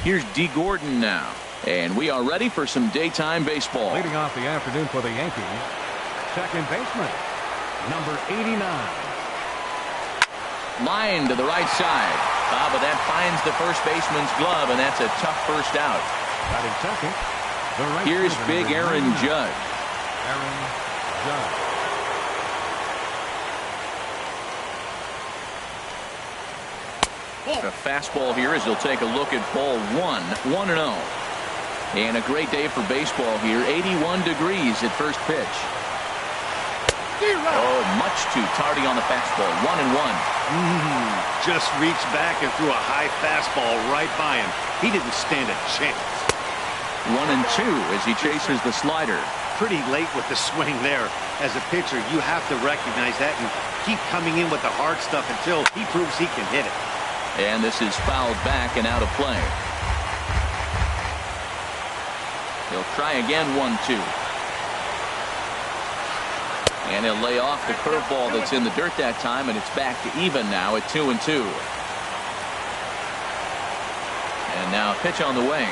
Here's D. Gordon now. And we are ready for some daytime baseball. Leading off the afternoon for the Yankees, second baseman, number 89. Line to the right side. But that finds the first baseman's glove, and that's a tough first out. Batting second, the right Here's fielder, big Aaron Judge. Aaron Judge. A fastball here as he'll take a look at ball 1-0. And a great day for baseball here. 81 degrees at first pitch. Oh, much too tardy on the fastball. 1-1. Just reached back and threw a high fastball right by him. He didn't stand a chance. 1-2 as he chases the slider. Pretty late with the swing there. As a pitcher, you have to recognize that and keep coming in with the hard stuff until he proves he can hit it. And this is fouled back and out of play. He'll try again. 1-2. And he'll lay off the curveball that's in the dirt that time, and it's back to even now at 2-2. And now a pitch on the way.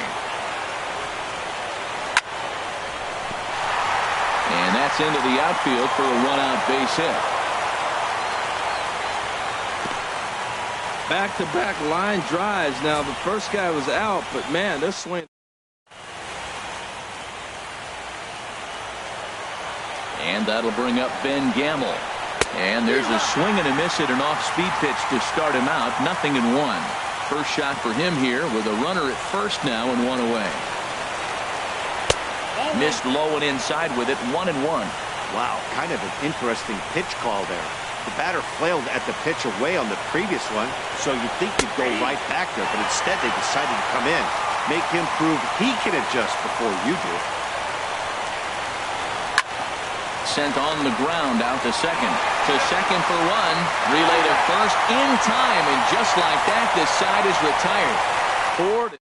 And that's into the outfield for a one-out base hit. Back-to-back line drives. Now the first guy was out, but man, this swing. And that'll bring up Ben Gamble. And there's a swing and a miss at an off-speed pitch to start him out. 0-1. First shot for him here with a runner at first now and one away. Missed low and inside with it. 1-1. Wow, kind of an interesting pitch call there. The batter flailed at the pitch away on the previous one, so you'd think he'd go right back there, but instead they decided to come in, make him prove he can adjust before you do. Sent on the ground out to second. To second for one. Relay to first in time, and just like that, this side is retired. Ford.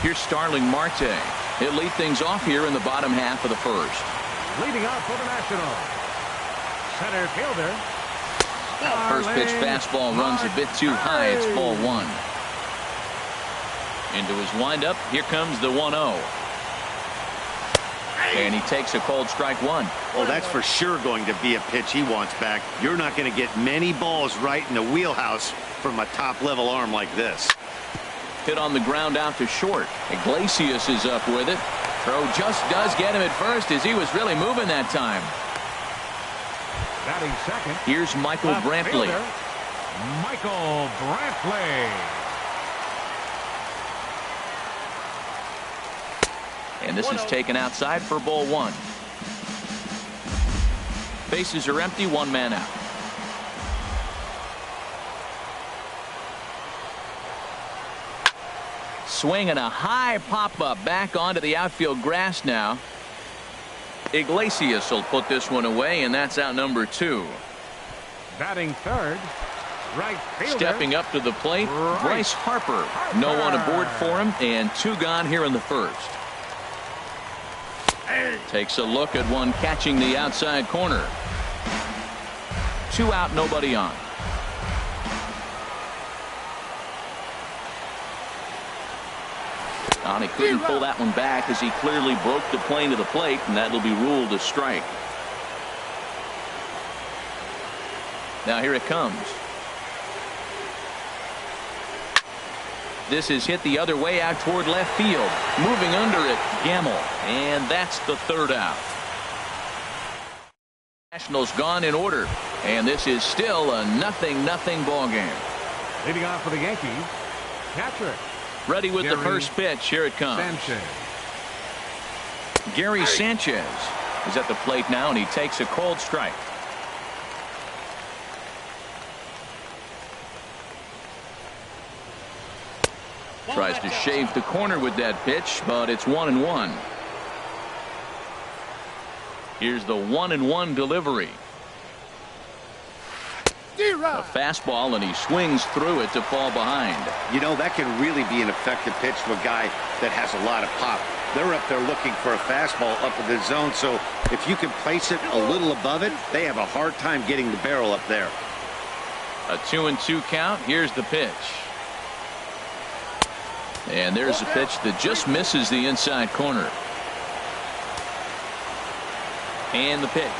Here's Starling Marte. He'll lead things off here in the bottom half of the first. Leading off for the Nationals, center fielder. First pitch fastball runs a bit too high. It's ball 1. Into his windup. Here comes the 1-0. And he takes a cold strike 1. Oh, that's for sure going to be a pitch he wants back. You're not going to get many balls right in the wheelhouse from a top-level arm like this. Hit on the ground out to short. Iglesias is up with it. Throw just does get him at first as he was really moving that time. Batting second. Here's Michael Brantley. Michael Brantley. And this is taken outside for ball 1. Bases are empty. One man out. Swing and a high pop-up back onto the outfield grass now. Iglesias will put this one away, and that's out number 2. Batting third, right fielder. Stepping up to the plate, Bryce Harper. No one aboard for him, and 2 gone here in the first. Takes a look at one catching the outside corner. 2 out, nobody on. He couldn't pull that one back as he clearly broke the plane to the plate, and that'll be ruled a strike. Now here it comes. This is hit the other way out toward left field. Moving under it, Gamble. And that's the 3rd out. Nationals gone in order. And this is still a 0-0 ball game. Leading off for the Yankees, catcher. Ready with the first pitch. Here it comes. Sanchez. Gary Sanchez is at the plate now, and he takes a cold strike. Tries to shave the corner with that pitch, but it's 1-1. Here's the 1-1 delivery. A fastball, and he swings through it to fall behind. You know, that can really be an effective pitch to a guy that has a lot of pop. They're up there looking for a fastball up in the zone, so if you can place it a little above it, they have a hard time getting the barrel up there. A 2-2 count. Here's the pitch. And there's a pitch that just misses the inside corner. And the pitch.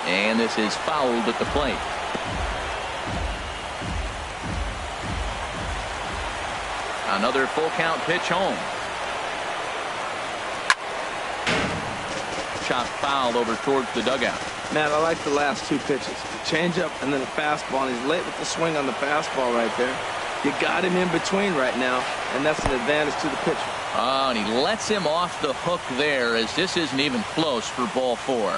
And this is fouled at the plate. Another full count pitch home. Chop foul over towards the dugout. Man, I like the last two pitches. The changeup and then the fastball. And he's late with the swing on the fastball right there. You got him in between right now, and that's an advantage to the pitcher. Oh, and he lets him off the hook there, as this isn't even close for ball 4.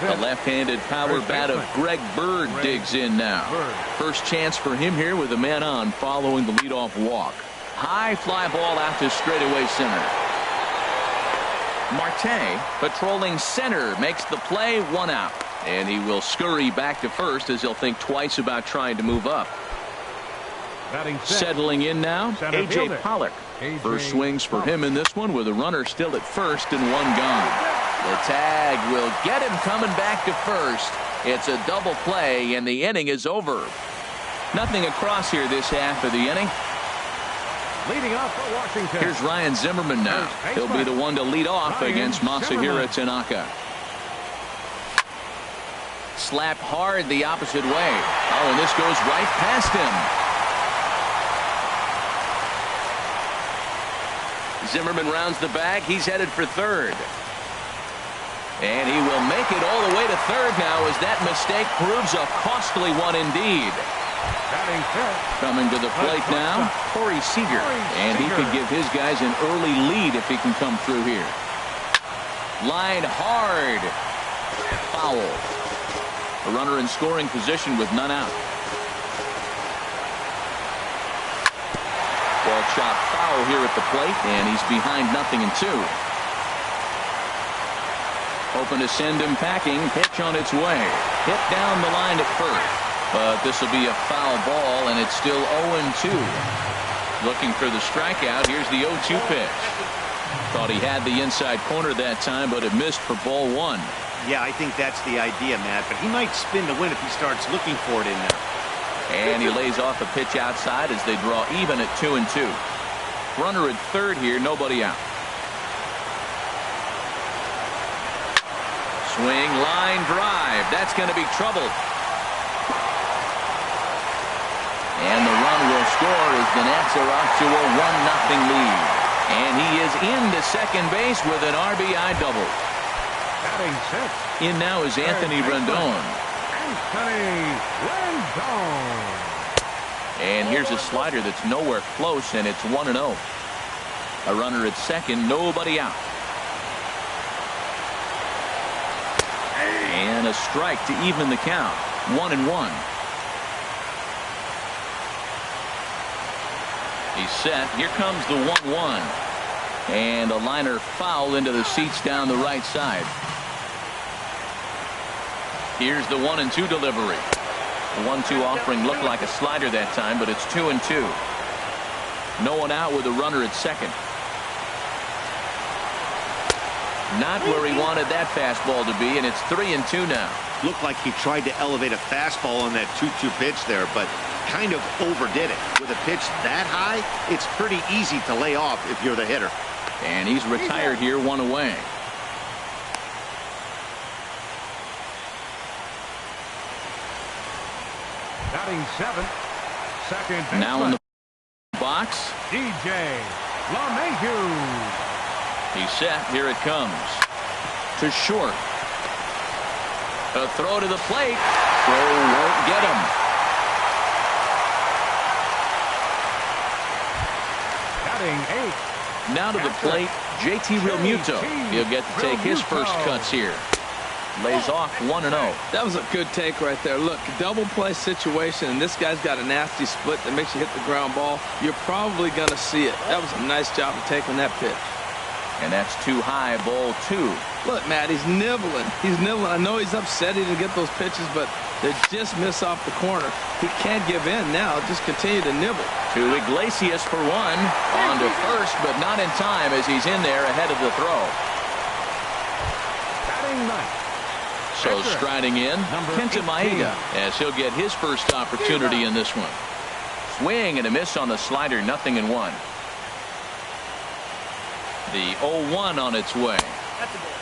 The left-handed power bat of Greg Bird digs in now. First chance for him here with a man on following the leadoff walk. High fly ball out to straightaway center. Marte patrolling center makes the play, 1 out. And he will scurry back to first as he'll think twice about trying to move up. Settling in now, A.J. Pollock. First swings for him in this one with a runner still at first and 1 gone. The tag will get him coming back to first. It's a double play, and the inning is over. Nothing across here this half of the inning. Leading off for Washington. Here's Ryan Zimmerman now. He'll be the one to lead off against Masahiro Tanaka. Slapped hard the opposite way. Oh, and this goes right past him. Zimmerman rounds the bag. He's headed for third. And he will make it all the way to third now, as that mistake proves a costly one indeed. Coming to the plate now, Corey Seager. And he could give his guys an early lead if he can come through here. Line hard. Foul. A runner in scoring position with none out. Ball chopped foul here at the plate, and he's behind 0-2. Hoping to send him packing. Pitch on its way. Hit down the line at first. But this will be a foul ball, and it's still 0-2. Looking for the strikeout. Here's the 0-2 pitch. Thought he had the inside corner that time, but it missed for ball 1. Yeah, I think that's the idea, Matt. But he might spin the win if he starts looking for it in there. And he lays off a pitch outside as they draw even at 2-2. Runner at third here, nobody out. Swing, line drive. That's going to be trouble. And the run will score as the Nats are off to a 1-0 lead. And he is into second base with an RBI double. In now is Anthony Rendon. And here's a slider that's nowhere close, and it's 1-0. A runner at second, nobody out. And a strike to even the count. 1-1. He's set. Here comes the 1-1. And a liner foul into the seats down the right side. Here's the 1-2 delivery. The 1-2 offering looked like a slider that time, but it's 2-2. No one out with a runner at second. Not where he wanted that fastball to be, and it's 3-2 now. Looked like he tried to elevate a fastball on that 2-2 pitch there, but kind of overdid it. With a pitch that high, it's pretty easy to lay off if you're the hitter. And he's retired here, 1 away. Batting 7. Second baseman. Now in the box. DJ LeMahieu. He's set. Here it comes. To short. A throw to the plate. Throw won't get him. Batting 8. Now to the plate, JT Realmuto. He'll get to take his first cuts here. lays off 1-0. That was a good take right there. Look, double play situation, and this guy's got a nasty split that makes you hit the ground ball. You're probably going to see it. That was a nice job of taking that pitch. And that's too high, ball 2. Look, Matt, he's nibbling. He's nibbling. I know he's upset he didn't get those pitches, but they just miss off the corner. He can't give in now. Just continue to nibble. To Iglesias for 1. On to first, but not in time as he's in there ahead of the throw. Batting ninth. So striding in, Kenta Maeda, as he'll get his first opportunity in this one. Swing and a miss on the slider, 0-1. The 0-1 on its way.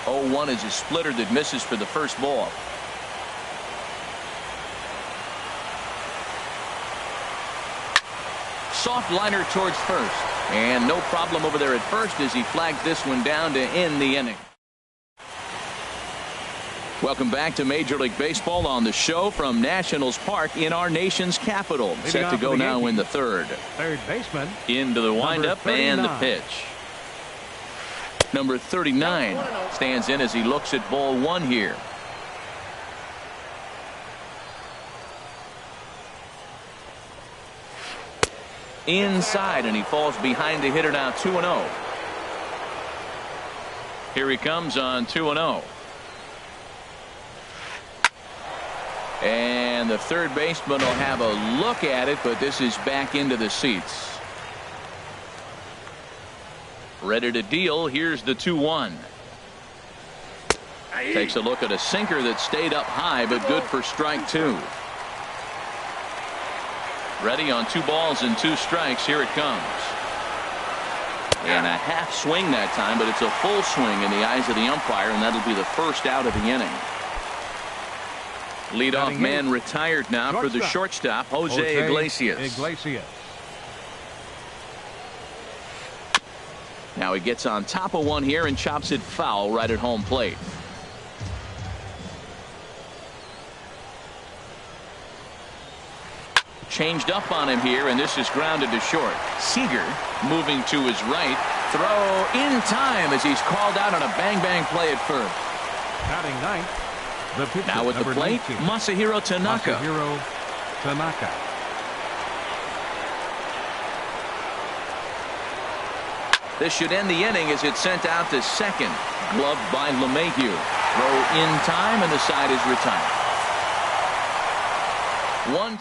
0-1 is a splitter that misses for the first ball. Soft liner towards first. And no problem over there at first as he flags this one down to end the inning. Welcome back to Major League Baseball on the show from Nationals Park in our nation's capital. Set to go now in the third. Third baseman. Into the windup and the pitch. Number 39 stands in as he looks at ball 1 here. Inside, and he falls behind the hitter now, 2-0. Here he comes on 2-0. And the third baseman will have a look at it, but this is back into the seats. Ready to deal. Here's the 2-1. Takes a look at a sinker that stayed up high, but good for strike 2. Ready on 2 balls and 2 strikes. Here it comes. And a half swing that time, but it's a full swing in the eyes of the umpire, and that'll be the first out of the inning. Leadoff man retired now for the shortstop, Jose Iglesias. Now he gets on top of one here and chops it foul right at home plate. Changed up on him here, and this is grounded to short. Seager moving to his right. Throw in time as he's called out on a bang-bang play at first. Batting ninth. Now at the plate, 19. Masahiro Tanaka. This should end the inning as it's sent out to second. Gloved by LeMahieu. Throw in time, and the side is retired. One.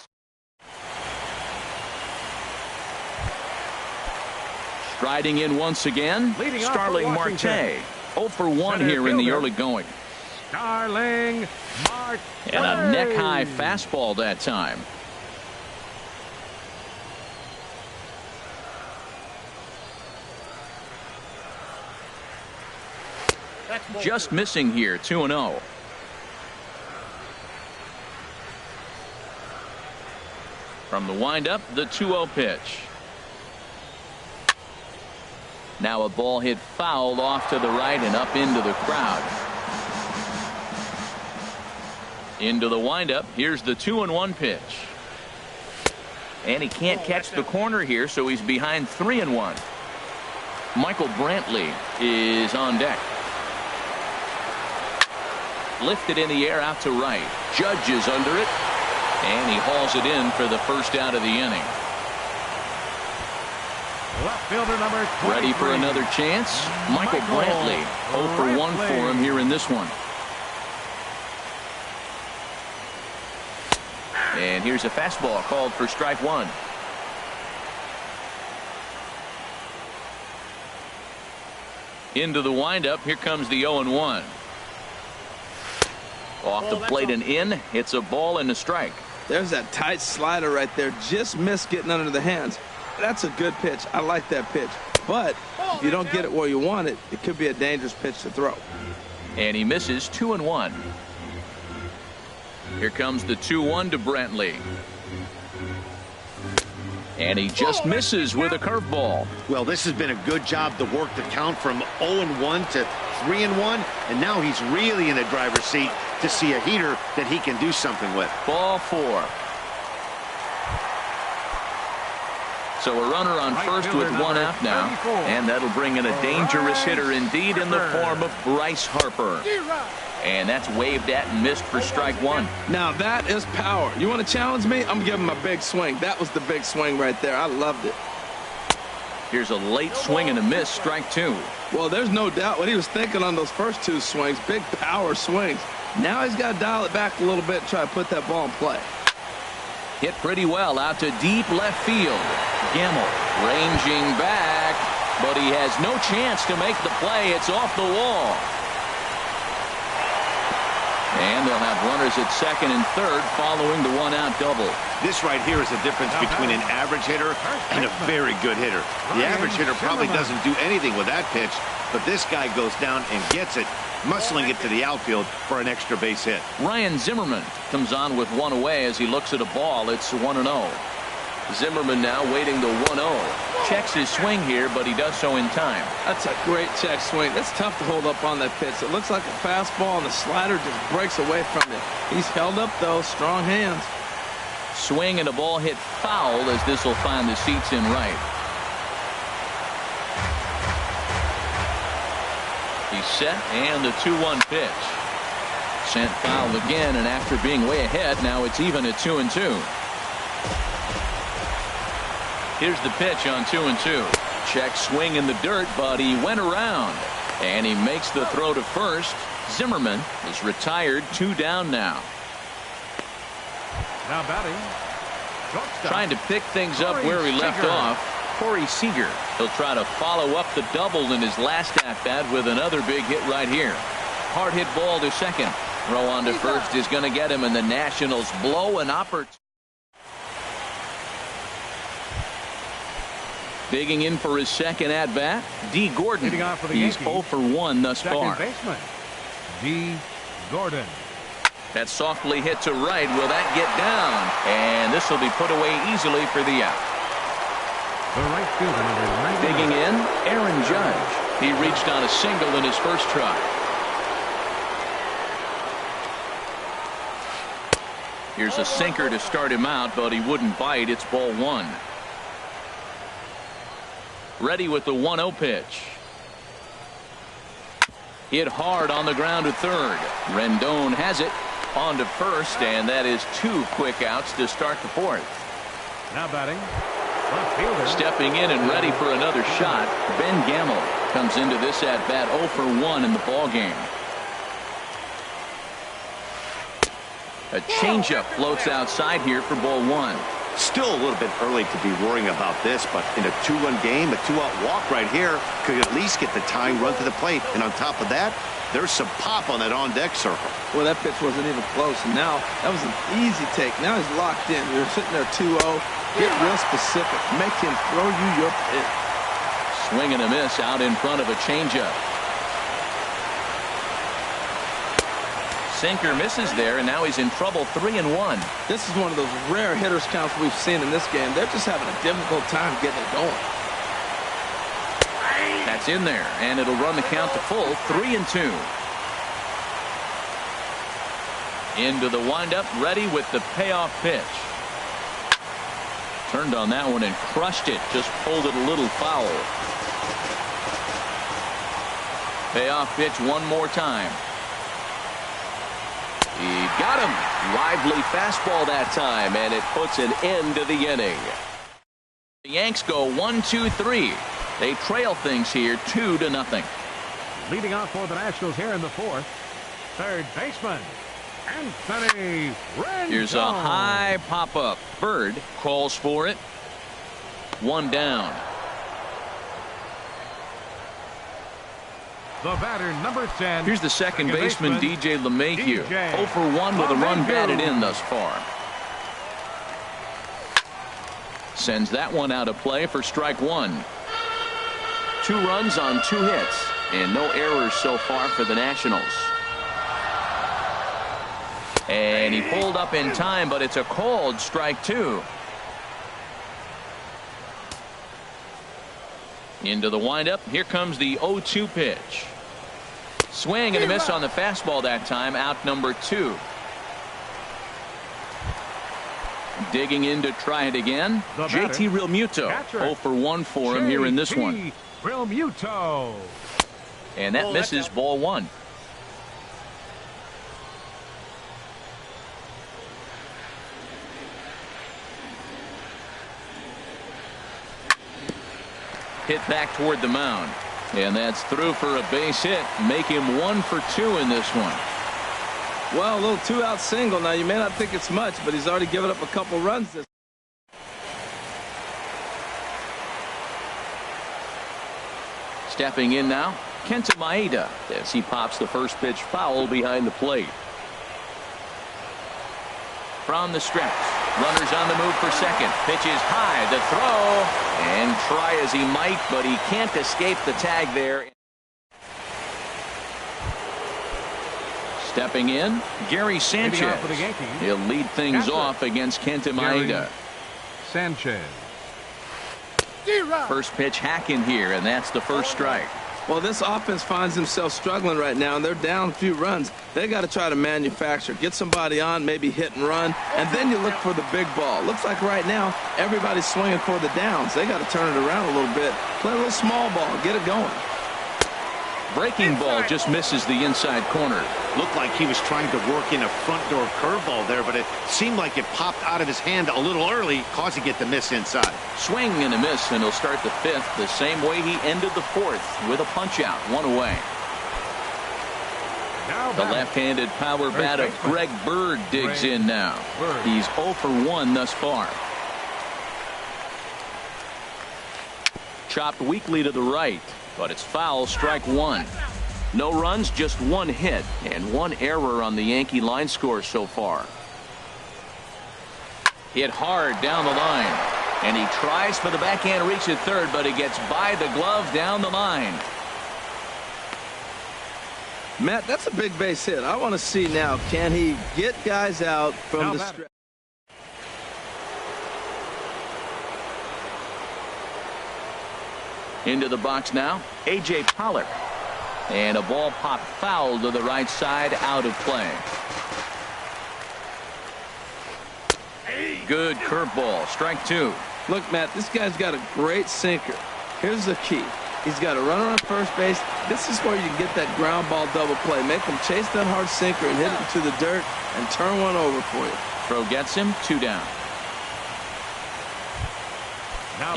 Striding in once again, Starling Marte. 0 for 1 here in the early going. Starling Marte. And a neck-high fastball that time. Just missing here, 2-0. From the windup, the 2-0 pitch. Now a ball hit foul off to the right and up into the crowd. Into the windup. Here's the 2-1 pitch. And he can't catch the corner here, so he's behind 3-1. Michael Brantley is on deck. Lifted in the air out to right. Judge is under it. And he hauls it in for the first out of the inning. Left fielder number 23. Ready for another chance? Michael Brantley. 0 for 1 for him here in this one. And here's a fastball called for strike 1. Into the windup. Here comes the 0-1. Off the plate and in. It's a ball and a strike. There's that tight slider right there. Just missed getting under the hands. That's a good pitch. I like that pitch. But if you don't get it where you want it, it could be a dangerous pitch to throw. And he misses 2-1. Here comes the 2-1 to Brantley. And he just misses with a curveball. Well, this has been a good job to work the count from 0-1 to 3-1. And now he's really in the driver's seat to see a heater that he can do something with. Ball 4. So a runner on first with one out now, and that'll bring in a dangerous hitter indeed in the form of Bryce Harper. And that's waved at and missed for strike one. Now that is power. You want to challenge me? I'm giving him a big swing. That was the big swing right there. I loved it. Here's a late swing and a miss, strike two. Well, there's no doubt what he was thinking on those first two swings. Big power swings. Now he's got to dial it back a little bit and try to put that ball in play. Hit pretty well out to deep left field. Gamble ranging back, but he has no chance to make the play. It's off the wall. And they'll have runners at second and third following the one-out double. This right here is the difference between an average hitter and a very good hitter. The average hitter probably doesn't do anything with that pitch, but this guy goes down and gets it, muscling it to the outfield for an extra base hit. Ryan Zimmerman comes on with one away as he looks at a ball. It's 1-0. Zimmerman now waiting the 1-0. Checks his swing here, but he does so in time. That's a great check swing. It's tough to hold up on that pitch. It looks like a fastball, and the slider just breaks away from it. He's held up, though. Strong hands. Swing and a ball hit foul as this will find the seats in right. He's set, and the 2-1 pitch. Sent foul again, and after being way ahead, now it's even at 2-2. Here's the pitch on 2-2. Check swing in the dirt, but he went around. And he makes the throw to first. Zimmerman is retired, 2 down now. Now batting. Trying to pick things up where he left off. Corey Seager. He'll try to follow up the double in his last at-bat with another big hit right here. Hard hit ball to second. Throw on to first is going to get him, and the Nationals blow an opportunity. Digging in for his second at-bat, D. Gordon. He's 0 for 1 thus far. Second baseman, D. Gordon. That's softly hit to right. Will that get down? And this will be put away easily for the out. The right fielder, number 99. Digging in, Aaron Judge. He reached on a single in his first try. Here's a sinker to start him out, but he wouldn't bite. It's ball one. Ready with the 1-0 pitch. Hit hard on the ground to third. Rendon has it on to first, and that is 2 quick outs to start the fourth. Now batting, left fielder. Stepping in and ready for another shot, Ben Gamble comes into this at bat 0 for 1 in the ball game. A changeup floats outside here for ball one. Still a little bit early to be worrying about this, but in a 2-1 game, a 2-out walk right here could at least get the tying run to the plate. And on top of that, there's some pop on that on-deck circle. Well, that pitch wasn't even close, and now that was an easy take. Now he's locked in. You're sitting there 2-0. Get real specific. Make him throw you your pitch. Swing and a miss out in front of a changeup. Sinker misses there, and now he's in trouble. 3-1. This is one of those rare hitters counts we've seen in this game. They're just having a difficult time getting it going. That's in there, and it'll run the count to full. 3-2. Into the windup, ready with the payoff pitch. Turned on that one and crushed it. Just pulled it a little foul. Payoff pitch one more time. He got him. Lively fastball that time, and it puts an end to the inning. The Yanks go 1-2-3. They trail things here 2-0. Leading off for the Nationals here in the fourth, third baseman, Anthony Rendon. Here's a high pop-up. Bird calls for it. 1 down. The batter, number 10. Here's the second baseman, DJ LeMahieu. 0 for 1 with a run batted in thus far. Sends that one out of play for strike one. 2 runs on 2 hits, and no errors so far for the Nationals. And he pulled up in time, but it's a called strike 2. Into the windup. Here comes the 0-2 pitch. Swing and a miss on the fastball that time. Out number 2. Digging in to try it again. The JT batter, Realmuto. catcher, 0 for 1 for him here in this one. Realmuto. And that misses, ball one. Hit back toward the mound. And that's through for a base hit. Make him 1 for 2 in this one. Well, a little two-out single. Now, you may not think it's much, but he's already given up a couple runs this. Stepping in now, Kenta Maeda as he pops the first pitch foul behind the plate. From the stretch, runners on the move for second. Pitch is high, the throw, and try as he might, but he can't escape the tag there. Stepping in, Gary Sanchez. For the Yankees, He'll lead things off against Kenta Maeda. Sanchez. First pitch hacking here, and that's the first strike. Well, this offense finds themselves struggling right now, and they're down a few runs. They got to try to manufacture, get somebody on, maybe hit and run, and then you look for the big ball. Looks like right now everybody's swinging for the downs. They got to turn it around a little bit, play a little small ball, get it going. Breaking ball just misses the inside corner. Looked like he was trying to work in a front door curveball there, but it seemed like it popped out of his hand a little early, causing it to miss inside. Swing and a miss, and he'll start the fifth the same way he ended the fourth, with a punch out, 1 away. The left-handed power bat of Greg Bird digs in now. He's 0 for 1 thus far. Chopped weakly to the right, but it's foul, strike 1. No runs, just 1 hit, and 1 error on the Yankee line score so far. Hit hard down the line, and he tries for the backhand reach at third, but he gets by the glove down the line. Matt, that's a big base hit. I want to see now, can he get guys out from the stretch? Into the box now, A.J. Pollard. And a ball popped foul to the right side, out of play. Good curveball, strike 2. Look, Matt, this guy's got a great sinker. Here's the key. He's got a runner on first base. This is where you can get that ground ball double play. Make him chase that hard sinker and hit it into the dirt and turn one over for you. Throw gets him, 2 down.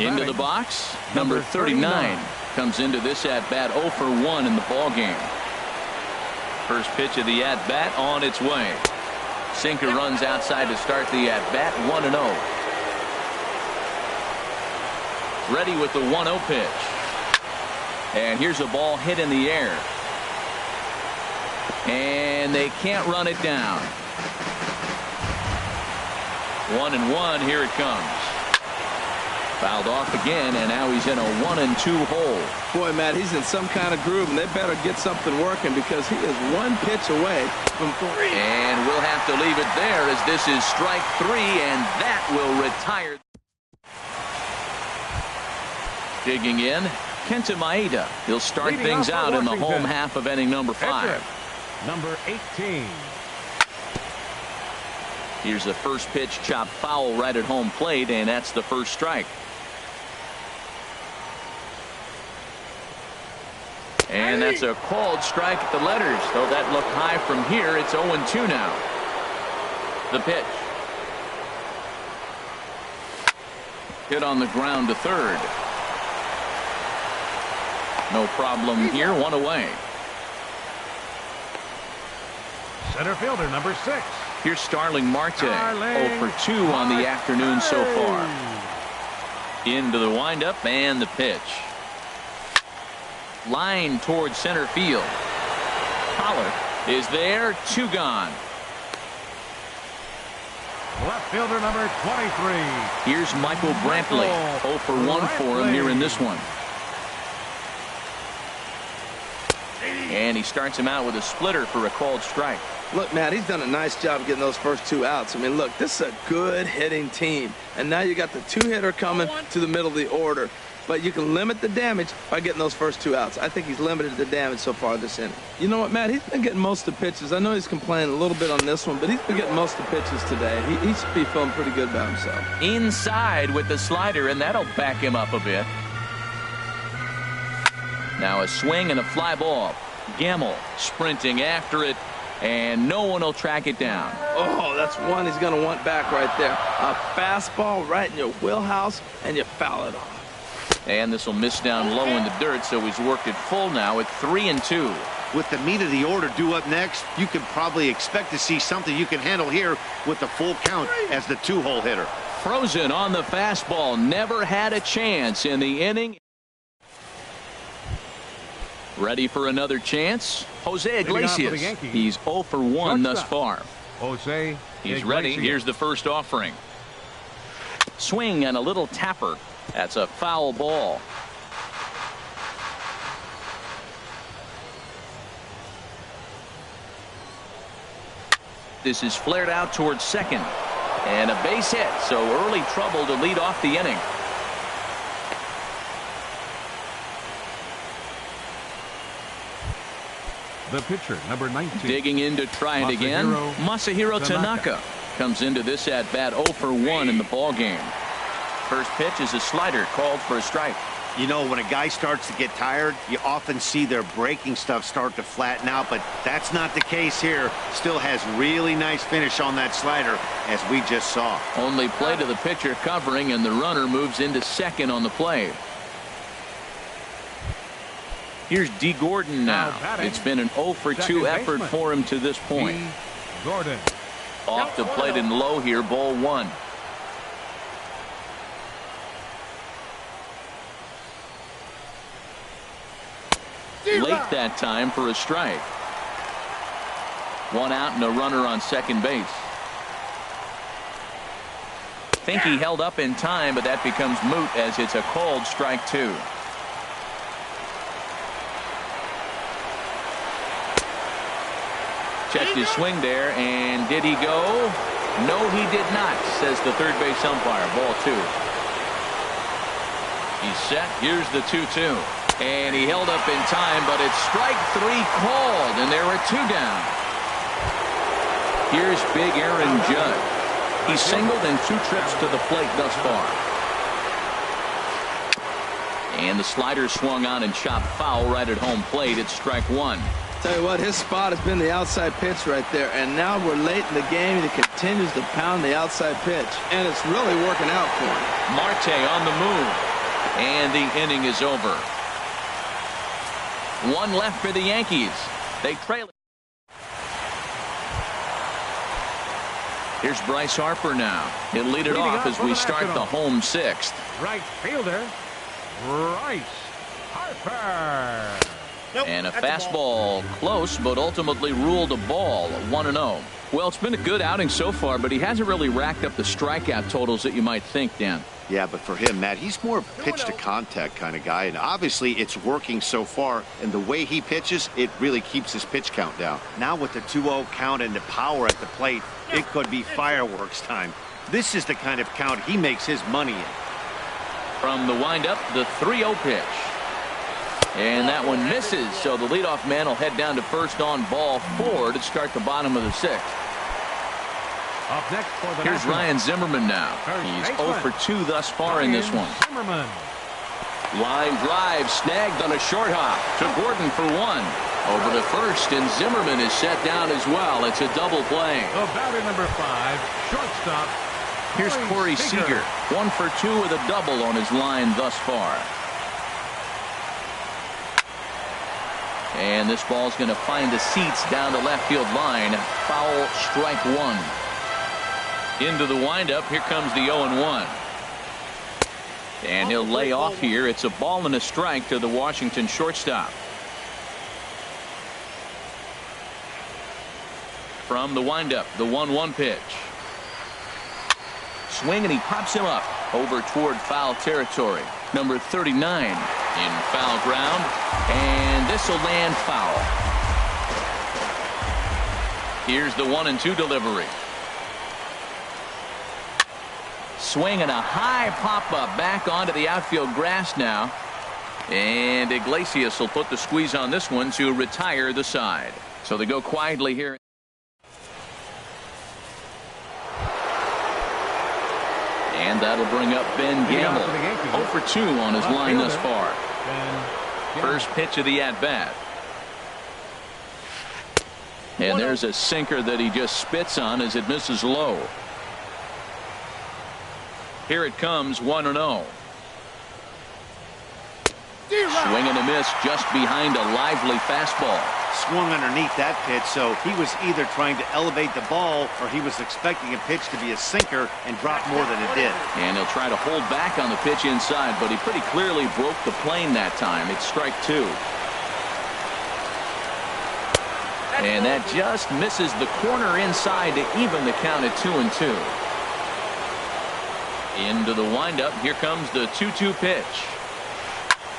Into the box, number 39 comes into this at-bat 0 for 1 in the ball game. First pitch of the at-bat on its way. Sinker runs outside to start the at-bat, 1-0. Ready with the 1-0 pitch. And here's a ball hit in the air. And they can't run it down. 1-1, here it comes. Fouled off again, and now he's in a 1-2 hole. Boy, Matt, he's in some kind of groove, and they better get something working because he is 1 pitch away from 3. And we'll have to leave it there as this is strike 3, and that will retire. Digging in, Kenta Maeda. He'll start things out in the home half of inning number 5. Number 18. Here's the first pitch, chopped foul right at home plate, and that's the first strike. And that's a called strike at the letters. Though that looked high from here, it's 0-2 now. The pitch. Hit on the ground to third. No problem here, 1 away. Center fielder, number 6. Here's Starling Marte, 0 for 2 on the afternoon so far. Into the windup and the pitch. Line towards center field. Pollard is there, 2 gone. Left fielder number 23. Here's Michael Brantley, 0 for 1 for him here in this one. And he starts him out with a splitter for a called strike. Look, Matt, he's done a nice job getting those first 2 outs. I mean, look, this is a good hitting team. And now you got the 2-hitter coming to the middle of the order. but you can limit the damage by getting those first 2 outs. I think he's limited the damage so far this inning. You know what, Matt? He's been getting most of the pitches. I know he's complaining a little bit on this one, but he's been getting most of the pitches today. He should be feeling pretty good about himself. Inside with the slider, and that'll back him up a bit. Now a swing and a fly ball. Gamble sprinting after it, and no one will track it down. Oh, that's one he's going to want back right there. A fastball right in your wheelhouse, and you foul it off. And this will miss down low in the dirt, so he's worked it full now at 3-2. With the meat of the order due up next, you can probably expect to see something you can handle here with the full count as the 2-hole hitter. Frozen on the fastball, never had a chance in the inning. Ready for another chance? Jose Iglesias. He's 0 for 1 thus far. Jose. He's ready. Here's the first offering. Swing and a little tapper. That's a foul ball. This is flared out towards second. And a base hit, so early trouble to lead off the inning. The pitcher, number 19. Digging in to try it again. Masahiro Tanaka comes into this at bat 0 for 1 in the ball game. First pitch is a slider called for a strike. You know, when a guy starts to get tired, you often see their breaking stuff start to flatten out, but that's not the case here. Still has really nice finish on that slider, as we just saw. Only play to the pitcher covering, and the runner moves into second on the play. Here's D. Gordon now. It's been an 0 for 2 effort for him to this point. Gordon. Off the plate and low here, ball 1. Late that time for a strike. 1 out and a runner on second base. Think he held up in time, but that becomes moot as it's a called strike 2. Checked his swing there, and did he go? No, he did not, says the third base umpire. Ball 2. He's set. Here's the 2-2. And he held up in time, but it's strike 3 called, and there are 2 down. Here's big Aaron Judge. He's singled in 2 trips to the plate thus far. And the slider swung on and chopped foul right at home plate. It's strike 1. Tell you what, his spot has been the outside pitch right there, and now we're late in the game, and he continues to pound the outside pitch, and it's really working out for him. Marte on the move, and the inning is over. 1 left for the Yankees. They trail it. Here's Bryce Harper now. He'll lead it off as we start the home 6th. Right fielder, Bryce Harper. And a fastball close, but ultimately ruled a ball, 1-0. Well, it's been a good outing so far, but he hasn't really racked up the strikeout totals that you might think, Dan. Yeah, but for him, Matt, he's more of a pitch-to-contact kind of guy, and obviously it's working so far, and the way he pitches, it really keeps his pitch count down. Now with the 2-0 count and the power at the plate, it could be fireworks time. This is the kind of count he makes his money in. From the windup, the 3-0 pitch. And that one misses, so the leadoff man will head down to first on ball 4 to start the bottom of the 6th. Up next for the Here's Ryan Zimmerman now. He's 0 for 2 thus far in this one. Zimmerman. Line drive snagged on a short hop to Gordon for 1. Over to first, and Zimmerman is set down as well. It's a double play. The batter number 5, shortstop. Here's Corey Seager. 1 for 2 with a double on his line thus far. And this ball's going to find the seats down the left field line. Foul, strike 1. Into the windup. Here comes the 0-1. And he'll lay off here. It's a ball and a strike to the Washington shortstop. From the windup, the 1-1 pitch. Swing, and he pops him up over toward foul territory. Number 39 in foul ground, and this will land foul. Here's the 1-2 delivery. Swinging a high pop-up back onto the outfield grass now. And Iglesias will put the squeeze on this one to retire the side. So they go quietly here. And that'll bring up Ben Gamble. 0 for 2 on his line thus far. First pitch of the at-bat. And there's a sinker that he just spits on as it misses low. Here it comes, 1-0. Swing and a miss just behind a lively fastball. Swung underneath that pitch, so he was either trying to elevate the ball or he was expecting a pitch to be a sinker and drop more than it did. And he'll try to hold back on the pitch inside, but he pretty clearly broke the plane that time. It's strike 2. And that just misses the corner inside to even the count at 2-2. Into the windup. Here comes the 2-2 pitch.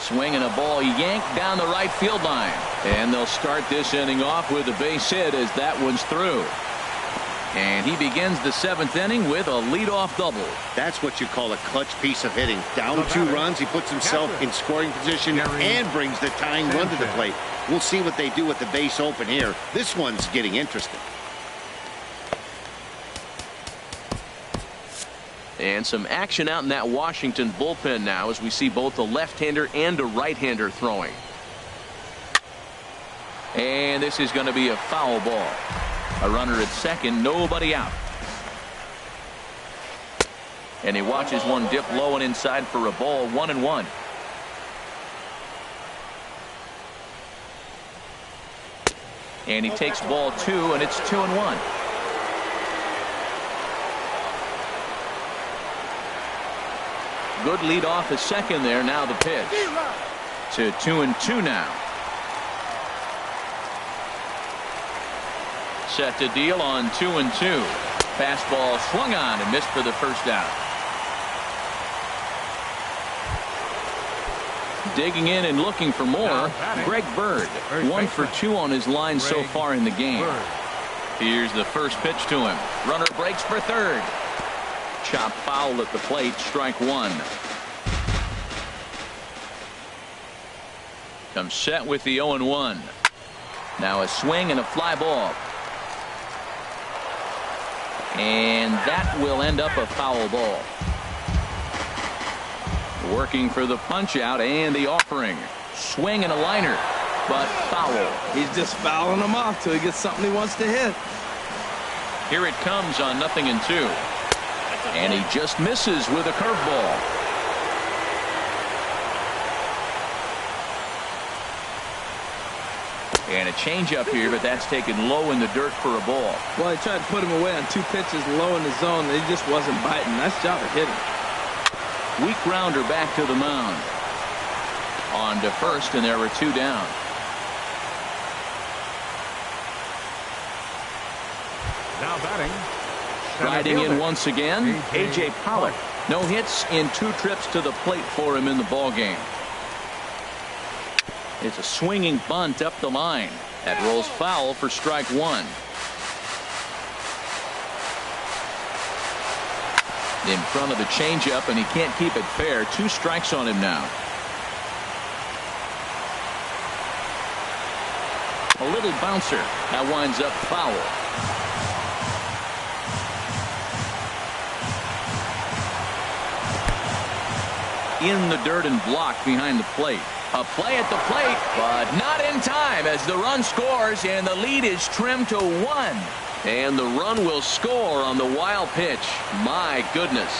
Swinging a ball yanked down the right field line. And they'll start this inning off with a base hit as that one's through. And he begins the 7th inning with a leadoff double. That's what you call a clutch piece of hitting. Down 2 runs, he puts himself in scoring position and brings the tying run to the plate. We'll see what they do with the base open here. This one's getting interesting. And some action out in that Washington bullpen now as we see both a left-hander and a right-hander throwing. And this is going to be a foul ball. A runner at second, nobody out. And he watches one dip low and inside for a ball, 1-1. And he takes ball 2, and it's 2-1. Good lead off at second there. Now the pitch to 2-2 now. Set to deal on 2-2. Fastball swung on and missed for the first out. Digging in and looking for more, Greg Bird. 1 for 2 on his line so far in the game. Here's the first pitch to him. Runner breaks for third. Chop foul at the plate, strike 1. Comes set with the 0-1. Now a swing and a fly ball. And that will end up a foul ball. Working for the punch out and the offering. Swing and a liner, but foul. He's just fouling them off till he gets something he wants to hit. Here it comes on 0-2. And he just misses with a curveball. And a changeup here, but that's taken low in the dirt for a ball. Well, he tried to put him away on 2 pitches low in the zone. He just wasn't biting. Nice job of hitting. Weak grounder back to the mound. On to first, and there were 2 down. Now batting. Riding in once again, A.J. Pollock. No hits in 2 trips to the plate for him in the ballgame. It's a swinging bunt up the line. That rolls foul for strike 1. In front of the changeup, and he can't keep it fair. 2 strikes on him now. A little bouncer. That winds up foul. In the dirt and blocked behind the plate. A play at the plate, but not in time as the run scores and the lead is trimmed to 1. And the run will score on the wild pitch. My goodness.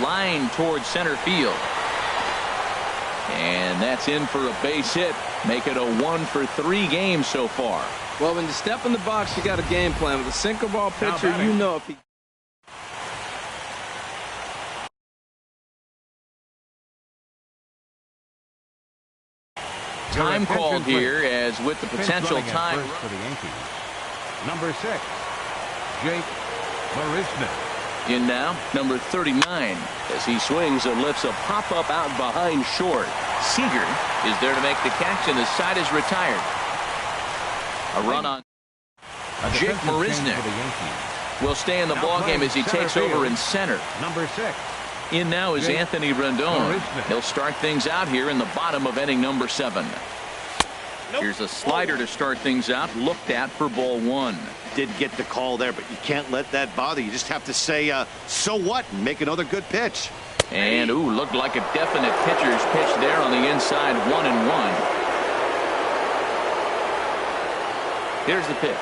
Line towards center field. And that's in for a base hit. Make it a 1 for 3 game so far. Well, when you step in the box, you got a game plan. With a sinker ball pitcher, you know if he... Time called here as with the potential time. For the Yankees. Number 6, Jake Marisnik. In now, number 39, as he swings and lifts a pop-up out behind short. Seager is there to make the catch, and the side is retired. A run on Jake Marisnik. will stay in the ballgame as he takes over in center. Number 6. In now is Anthony Rendon. He'll start things out here in the bottom of inning number 7. Here's a slider to start things out, looked at for ball 1. Did get the call there, but you can't let that bother you. Just have to say, so what, and make another good pitch. And, ooh, looked like a definite pitcher's pitch there on the inside, 1-1. Here's the pitch.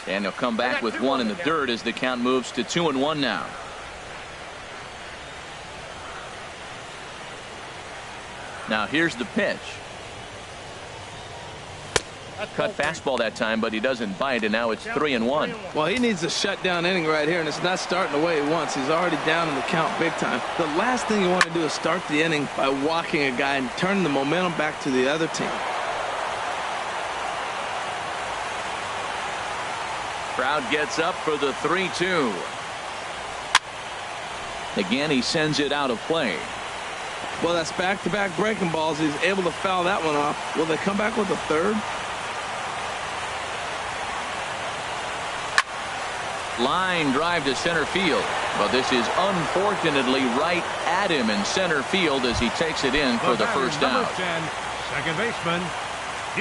And he'll come back with 1 in the dirt as the count moves to 2-1 now. Now here's the pitch. Cut fastball that time, but he doesn't bite, and now it's 3-1. Well, he needs a shutdown inning right here, and it's not starting the way he wants. He's already down in the count big time. The last thing you want to do is start the inning by walking a guy and turning the momentum back to the other team. Crowd gets up for the 3-2. Again, he sends it out of play. Well, that's back-to-back breaking balls. He's able to foul that one off. Will they come back with a third? Line drive to center field. But this is unfortunately right at him in center field as he takes it in for the first out. 10, second baseman.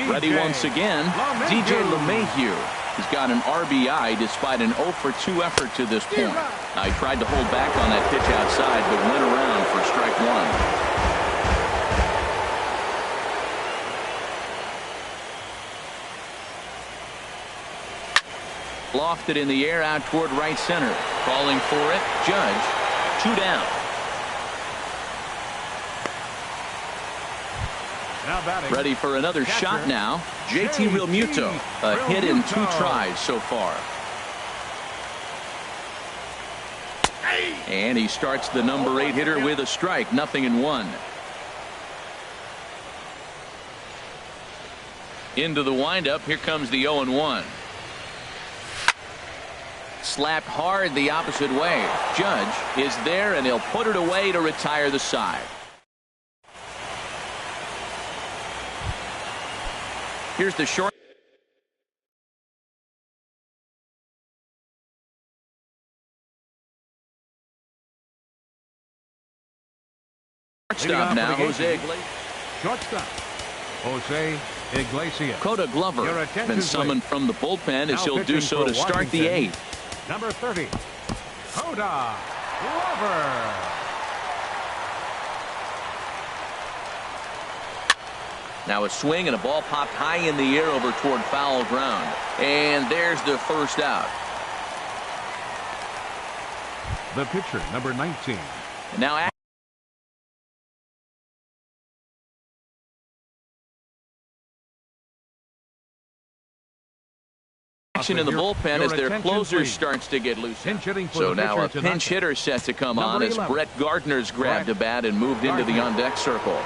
Ready once again, DJ LeMahieu. He's got an RBI despite an 0 for 2 effort to this point. Now, he tried to hold back on that pitch outside, but went around for strike 1. Lofted in the air out toward right center. Calling for it, Judge. 2 down. Ready for another shot now. JT Realmuto. A hit in 2 tries so far. And he starts the number 8 hitter with a strike. 0-1. Into the windup. Here comes the 0-1. Slapped hard the opposite way. Judge is there, and he'll put it away to retire the side. Here's the short. Shortstop now, Jose Iglesias. Shortstop, Jose Iglesias. Coda Glover been summoned from the bullpen as he'll do so to start the 8th. Number 30, Coda Glover. Now a swing and a ball popped high in the air over toward foul ground. And there's the first out. The pitcher, number 19. And now action in the bullpen as their closer starts to get loose. So now a pinch hitter set to come on as Brett Gardner's grabbed a bat and moved into the on-deck circle.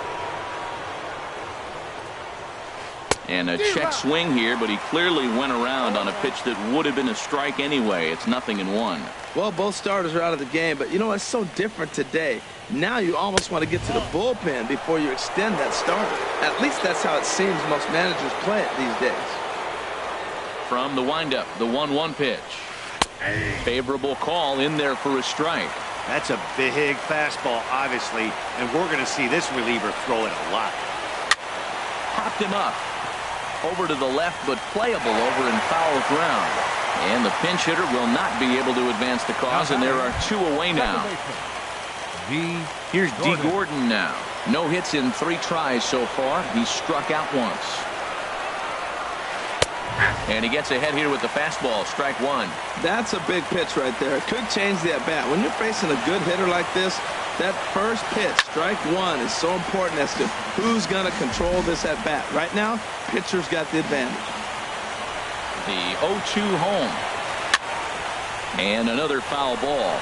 And a check swing here, but he clearly went around on a pitch that would have been a strike anyway. It's 0-1. Well, both starters are out of the game, but you know, it's so different today. Now you almost want to get to the bullpen before you extend that starter. At least that's how it seems most managers play it these days. From the windup, the 1-1 pitch. Favorable call in there for a strike. That's a big fastball, obviously, and we're going to see this reliever throw it a lot. Popped him up. Over to the left, but playable over in foul ground. And the pinch hitter will not be able to advance the cause, and there are 2 away now. Here's D. Gordon now. No hits in 3 tries so far. He struck out once. And he gets ahead here with the fastball. Strike 1. That's a big pitch right there. It could change the at-bat. When you're facing a good hitter like this, that first pitch, strike 1, is so important as to who's going to control this at-bat. Right now, pitcher's got the advantage. The 0-2 home. And another foul ball.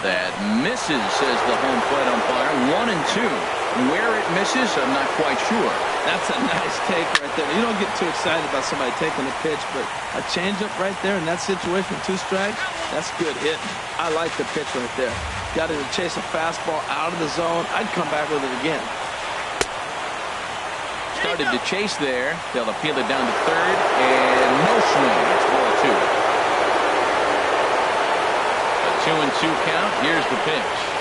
That misses, says the home plate umpire. 1-2. Where it misses, I'm not quite sure. That's a nice take right there. You don't get too excited about somebody taking a pitch, but a changeup right there in that situation, 2 strikes, that's good hitting. I like the pitch right there. Got to chase a fastball out of the zone. I'd come back with it again. Started to chase there. They'll appeal it down to third, and no swing. It's ball 2. A 2-2 count. Here's the pitch.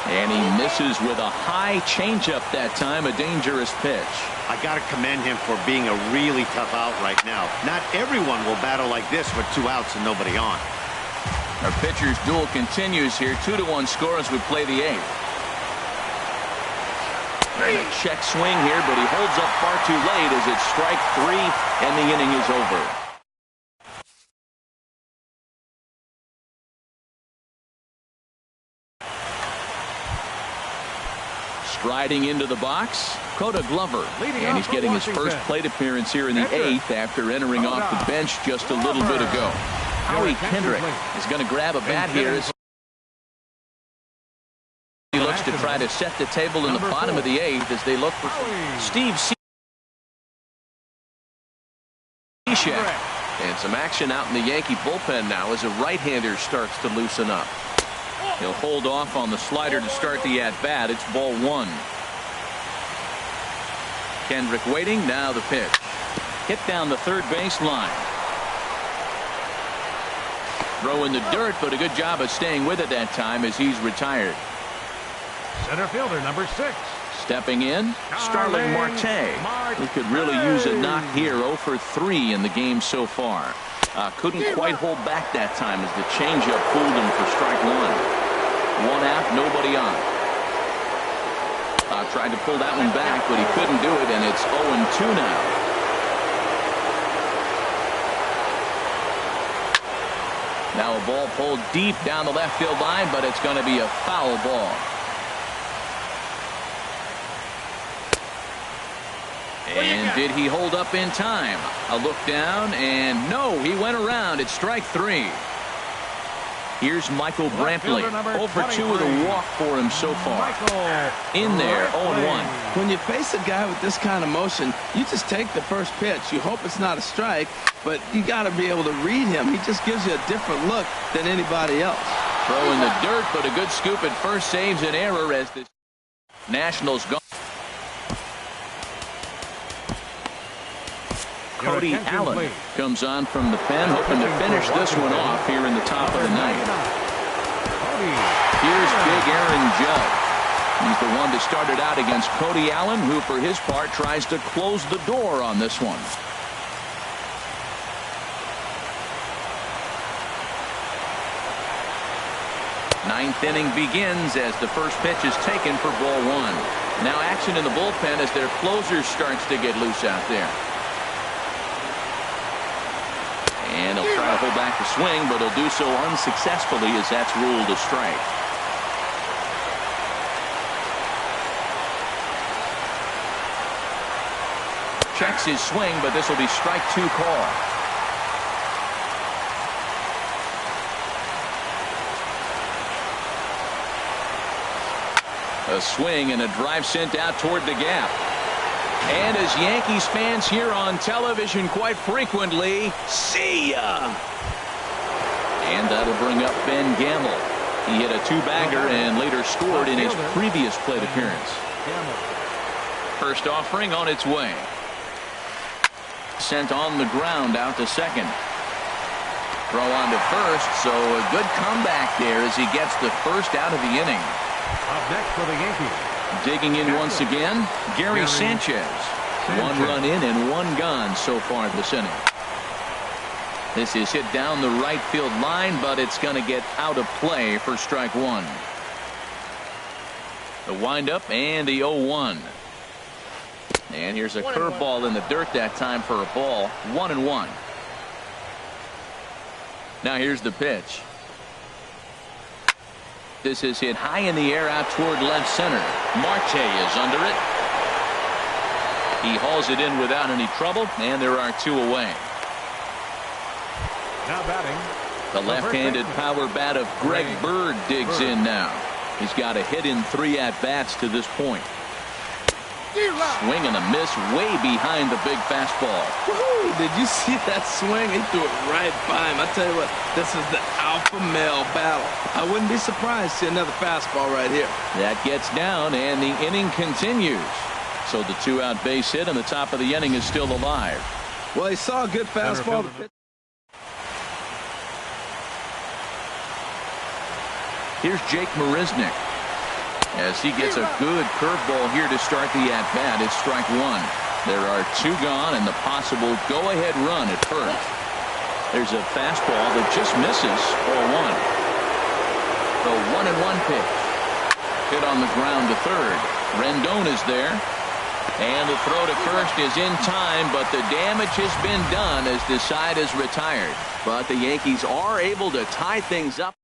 And he misses with a high changeup that time, a dangerous pitch. I got to commend him for being a really tough out right now. Not everyone will battle like this with 2 outs and nobody on. Our pitcher's duel continues here. 2-1 score as we play the 8th. And a check swing here, but he holds up far too late as it's strike 3 and the inning is over. Striding into the box, Coda Glover, and he's getting his first plate appearance here in the 8th after entering off the bench just a little bit ago. Howie Kendrick is going to grab a bat here as he looks to try to set the table in the bottom of the 8th as they look for Steve Cishek. And some action out in the Yankee bullpen now as a right-hander starts to loosen up. He'll hold off on the slider to start the at-bat. It's ball 1. Kendrick waiting. Now the pitch. Hit down the third base line. Throw in the dirt, but a good job of staying with it that time as he's retired. Center fielder, number 6. Stepping in, Starling Marte. He could really use a knock here. 0 for 3 in the game so far. Couldn't quite hold back that time as the changeup fooled him for strike 1. 1 out, nobody on. Tried to pull that one back, but he couldn't do it, and it's 0-2 now. Now a ball pulled deep down the left field line, but it's going to be a foul ball. And did he hold up in time? A look down, and no, he went around. It's strike 3. Here's Michael Brantley. 0 for 2 with a walk for him so far. In there, 0-1. When you face a guy with this kind of motion, you just take the first pitch. You hope it's not a strike, but you got to be able to read him. He just gives you a different look than anybody else. Throw in the dirt, but a good scoop at first saves an error as the Nationals go. Cody Allen comes on from the pen, hoping to finish this one off here in the top of the 9th. Here's big Aaron Judge. He's the one that started out against Cody Allen, who for his part tries to close the door on this one. Ninth inning begins as the first pitch is taken for ball 1. Now action in the bullpen as their closer starts to get loose out there. And he'll try to hold back the swing, but he'll do so unsuccessfully as that's ruled a strike. Checks his swing, but this will be strike 2 call. A swing and a drive sent out toward the gap. And as Yankees fans hear on television quite frequently, see ya! And that'll bring up Ben Gamble. He hit a 2-bagger and later scored in his previous plate appearance. First offering on its way. Sent on the ground out to second. Throw on to first, so a good comeback there as he gets the first out of the inning. Up next for the Yankees. Digging in once again, Gary Sanchez. 1 run in and 1 gone so far this inning. This is hit down the right field line, but it's going to get out of play for strike 1. The windup and the 0-1. And here's a curveball in the dirt that time for a ball. 1-1. Now here's the pitch. This is hit high in the air out toward left center. Marte is under it. He hauls it in without any trouble, and there are 2 away. Now batting, The left-handed power bat of Greg Bird digs in now. He's got a hit in 3 at-bats to this point. Swing and a miss way behind the big fastball. Woo-hoo. Did you see that swing? He threw it right by him. I tell you what, this is the alpha male battle. I wouldn't be surprised to see another fastball right here. That gets down, and the inning continues. So the 2-out base hit, and the top of the inning is still alive. Well, he saw a good fastball. Here's Jake Marisnick as he gets a good curveball here to start the at-bat. It's strike 1. There are 2 gone and the possible go-ahead run at first. There's a fastball that just misses, ball 1. The 1-1 pitch. Hit on the ground to third. Rendon is there. And the throw to first is in time, but the damage has been done as the side is retired. But the Yankees are able to tie things up.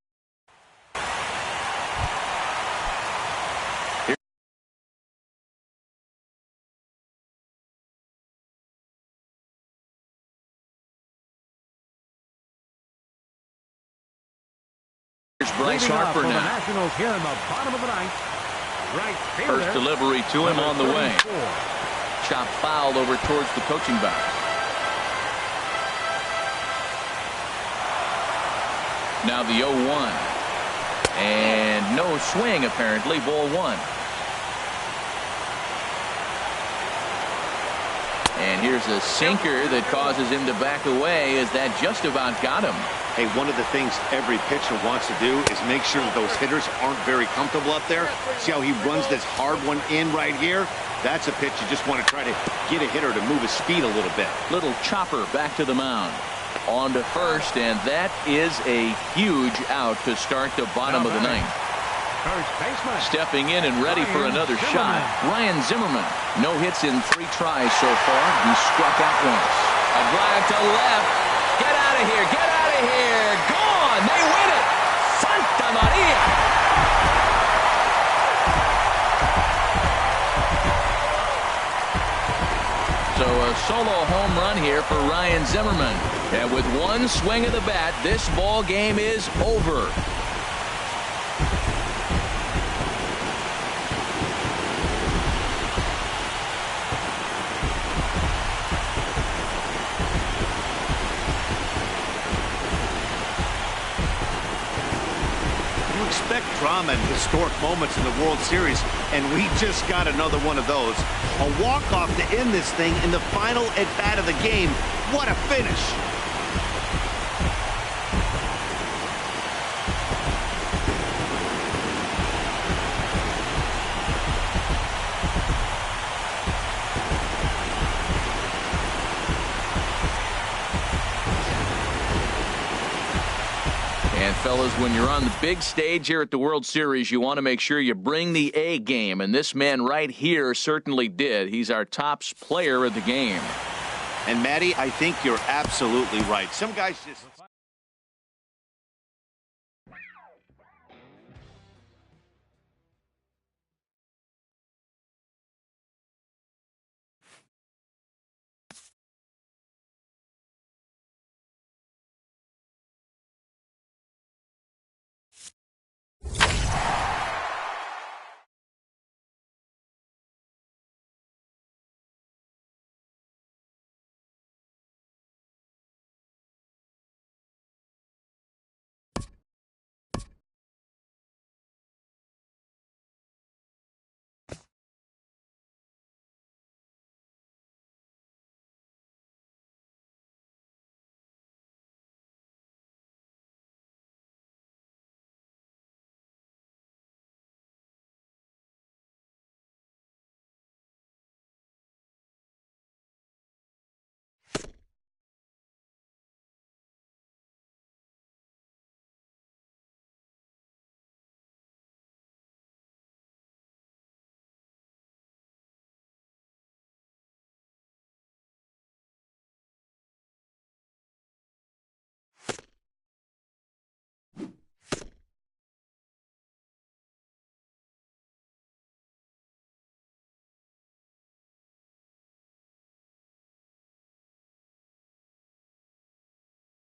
Bryce Harper now. The Nationals here in the bottom of the ninth. Right fielder. First delivery to him on the way. Chop foul over towards the coaching box. Now the 0-1. And no swing apparently. Ball 1. And here's a sinker that causes him to back away as that just about got him. Hey, one of the things every pitcher wants to do is make sure that those hitters aren't very comfortable up there. See how he runs this hard one in right here? That's a pitch you just want to try to get a hitter to move his speed a little bit. Little chopper back to the mound. On to first, and that is a huge out to start the bottom of the ninth. First baseman. Stepping in and ready for another shot. Ryan Zimmerman. No hits in 3 tries so far. He struck out once. A drive to left. Get out of here. Get out of here. Gone. They win it. Santa Maria. So a solo home run here for Ryan Zimmerman. And with 1 swing of the bat, this ball game is over. Expect drama and historic moments in the World Series, and we just got another one of those. A walk-off to end this thing in the final at-bat of the game. What a finish. And fellas, when you're on the big stage here at the World Series, you want to make sure you bring the A game. And this man right here certainly did. He's our top player of the game. And Matty, I think you're absolutely right. Some guys just...